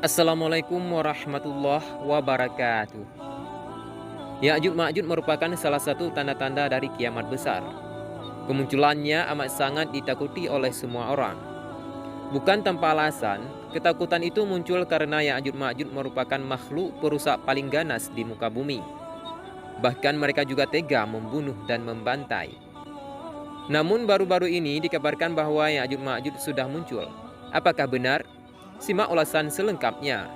Assalamualaikum warahmatullahi wabarakatuh. Ya'juj Ma'juj merupakan salah satu tanda-tanda dari kiamat besar. Kemunculannya amat sangat ditakuti oleh semua orang. Bukan tanpa alasan, ketakutan itu muncul karena Ya'juj Ma'juj merupakan makhluk perusak paling ganas di muka bumi. Bahkan mereka juga tega membunuh dan membantai. Namun baru-baru ini dikabarkan bahwa Ya'juj Ma'juj sudah muncul. Apakah benar? Simak ulasan selengkapnya.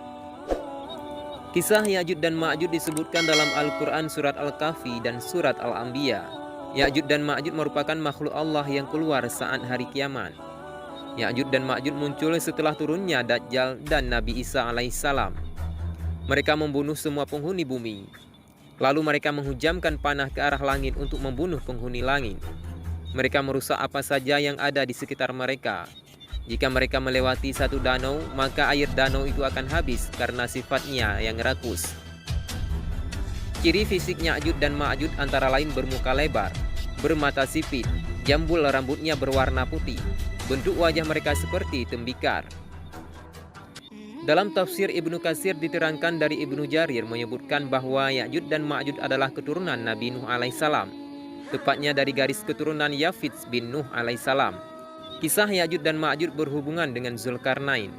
Kisah Ya'juj dan Ma'juj disebutkan dalam Al-Quran surat Al-Kahfi dan surat Al-Anbiya. Ya'juj dan Ma'juj merupakan makhluk Allah yang keluar saat hari kiamat. Ya'juj dan Ma'juj muncul setelah turunnya Dajjal dan Nabi Isa alaihissalam. Mereka membunuh semua penghuni bumi. Lalu mereka menghujamkan panah ke arah langit untuk membunuh penghuni langit. Mereka merusak apa saja yang ada di sekitar mereka. Jika mereka melewati satu danau, maka air danau itu akan habis karena sifatnya yang rakus. Ciri fisik Ya'juj dan Ma'juj antara lain bermuka lebar, bermata sipit, jambul rambutnya berwarna putih, bentuk wajah mereka seperti tembikar. Dalam tafsir Ibnu Katsir diterangkan dari Ibnu Jarir menyebutkan bahwa Ya'juj dan Ma'juj adalah keturunan Nabi Nuh alaihissalam, tepatnya dari garis keturunan Yafits bin Nuh alaihissalam. Kisah Ya'juj dan Ma'juj berhubungan dengan Zulkarnain,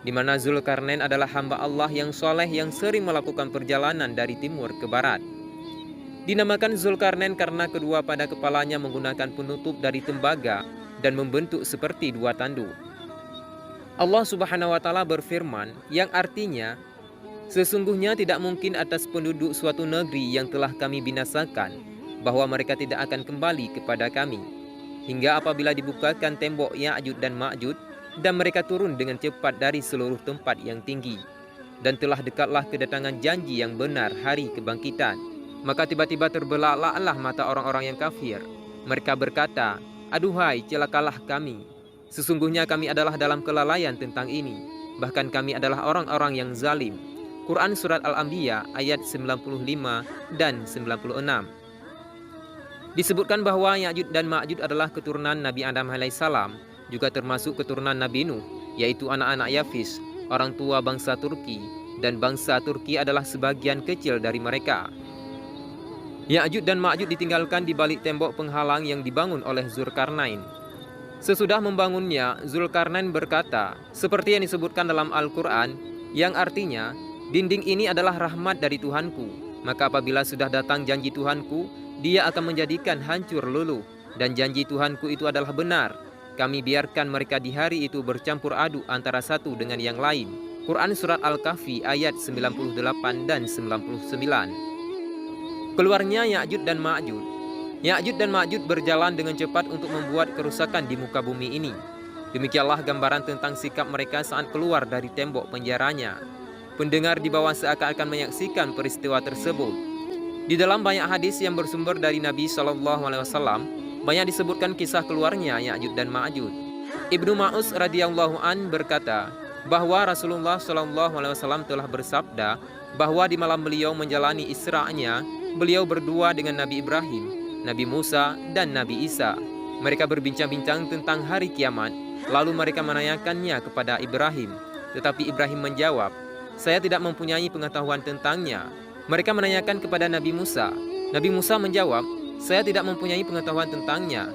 di mana Zulkarnain adalah hamba Allah yang soleh yang sering melakukan perjalanan dari timur ke barat. Dinamakan Zulkarnain karena kedua pada kepalanya menggunakan penutup dari tembaga dan membentuk seperti dua tanduk. Allah Subhanahu wa Ta'ala berfirman, yang artinya, sesungguhnya tidak mungkin atas penduduk suatu negeri yang telah kami binasakan, bahwa mereka tidak akan kembali kepada kami. Hingga apabila dibukakan tembok Ya'juj dan Ma'juj, dan mereka turun dengan cepat dari seluruh tempat yang tinggi. Dan telah dekatlah kedatangan janji yang benar hari kebangkitan. Maka tiba-tiba terbelaklah mata orang-orang yang kafir. Mereka berkata, aduhai celakalah kami. Sesungguhnya kami adalah dalam kelalaian tentang ini. Bahkan kami adalah orang-orang yang zalim. Quran Surat Al-Anbiya ayat 95 dan 96. Disebutkan bahwa Ya'juj dan Ma'juj adalah keturunan Nabi Adam alaihissalam, juga termasuk keturunan Nabi Nuh, yaitu anak-anak Yafis, orang tua bangsa Turki, dan bangsa Turki adalah sebagian kecil dari mereka. Ya'juj dan Ma'juj ditinggalkan di balik tembok penghalang yang dibangun oleh Zulkarnain. Sesudah membangunnya, Zulkarnain berkata, seperti yang disebutkan dalam Al-Quran, yang artinya, dinding ini adalah rahmat dari Tuhanku, maka apabila sudah datang janji Tuhanku, Dia akan menjadikan hancur luluh, dan janji Tuhanku itu adalah benar. Kami biarkan mereka di hari itu bercampur aduk antara satu dengan yang lain. Quran Surat Al-Kahfi ayat 98 dan 99. Keluarnya Ya'juj dan Ma'juj. Ya'juj dan Ma'juj berjalan dengan cepat untuk membuat kerusakan di muka bumi ini. Demikianlah gambaran tentang sikap mereka saat keluar dari tembok penjaranya. Pendengar di bawah seakan-akan menyaksikan peristiwa tersebut. Di dalam banyak hadis yang bersumber dari Nabi SAW, banyak disebutkan kisah keluarnya Ya'juj dan Ma'juj. Ibnu Ma'us radhiyallahu an berkata bahwa Rasulullah SAW telah bersabda bahwa di malam beliau menjalani Isra'nya, beliau berdua dengan Nabi Ibrahim, Nabi Musa, dan Nabi Isa. Mereka berbincang-bincang tentang hari kiamat, lalu mereka menanyakannya kepada Ibrahim. Tetapi Ibrahim menjawab, saya tidak mempunyai pengetahuan tentangnya. Mereka menanyakan kepada Nabi Musa. Nabi Musa menjawab, saya tidak mempunyai pengetahuan tentangnya.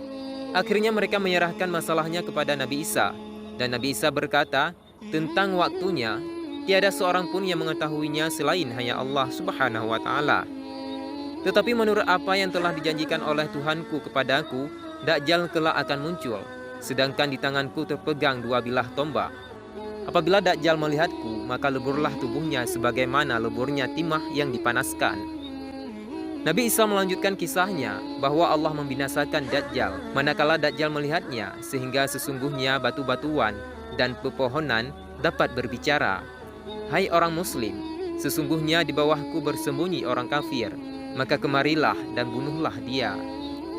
Akhirnya mereka menyerahkan masalahnya kepada Nabi Isa. Dan Nabi Isa berkata, tentang waktunya, tiada seorang pun yang mengetahuinya selain hanya Allah Subhanahu wa Ta'ala. Tetapi menurut apa yang telah dijanjikan oleh Tuhanku kepadaku, Dajjal kelak akan muncul, sedangkan di tanganku terpegang dua bilah tombak. Apabila Dajjal melihatku, maka leburlah tubuhnya sebagaimana leburnya timah yang dipanaskan. Nabi Isa melanjutkan kisahnya bahwa Allah membinasakan Dajjal manakala Dajjal melihatnya, sehingga sesungguhnya batu-batuan dan pepohonan dapat berbicara. Hai orang muslim, sesungguhnya di bawahku bersembunyi orang kafir, maka kemarilah dan bunuhlah dia.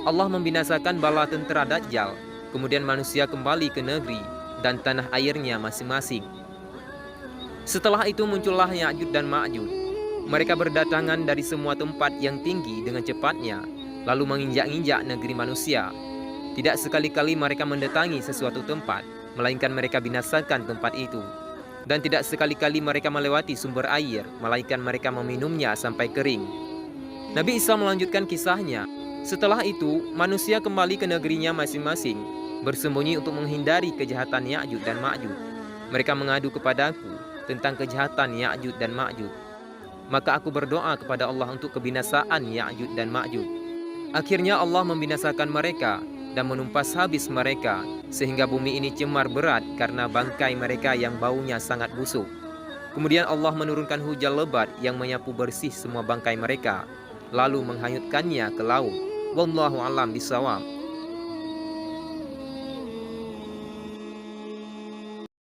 Allah membinasakan bala tentera Dajjal, kemudian manusia kembali ke negeri dan tanah airnya masing-masing. Setelah itu muncullah Ya'juj dan Ma'juj. Mereka berdatangan dari semua tempat yang tinggi dengan cepatnya, lalu menginjak-injak negeri manusia. Tidak sekali-kali mereka mendatangi sesuatu tempat, melainkan mereka binasakan tempat itu. Dan tidak sekali-kali mereka melewati sumber air, melainkan mereka meminumnya sampai kering. Nabi Isa melanjutkan kisahnya. Setelah itu, manusia kembali ke negerinya masing-masing, bersembunyi untuk menghindari kejahatan Ya'juj dan Ma'juj. Mereka mengadu kepadaku tentang kejahatan Ya'juj dan Ma'juj. Maka aku berdoa kepada Allah untuk kebinasaan Ya'juj dan Ma'juj. Akhirnya Allah membinasakan mereka dan menumpas habis mereka, sehingga bumi ini cemar berat karena bangkai mereka yang baunya sangat busuk. Kemudian Allah menurunkan hujan lebat yang menyapu bersih semua bangkai mereka, lalu menghanyutkannya ke laut. Wallahu a'lam bishawab.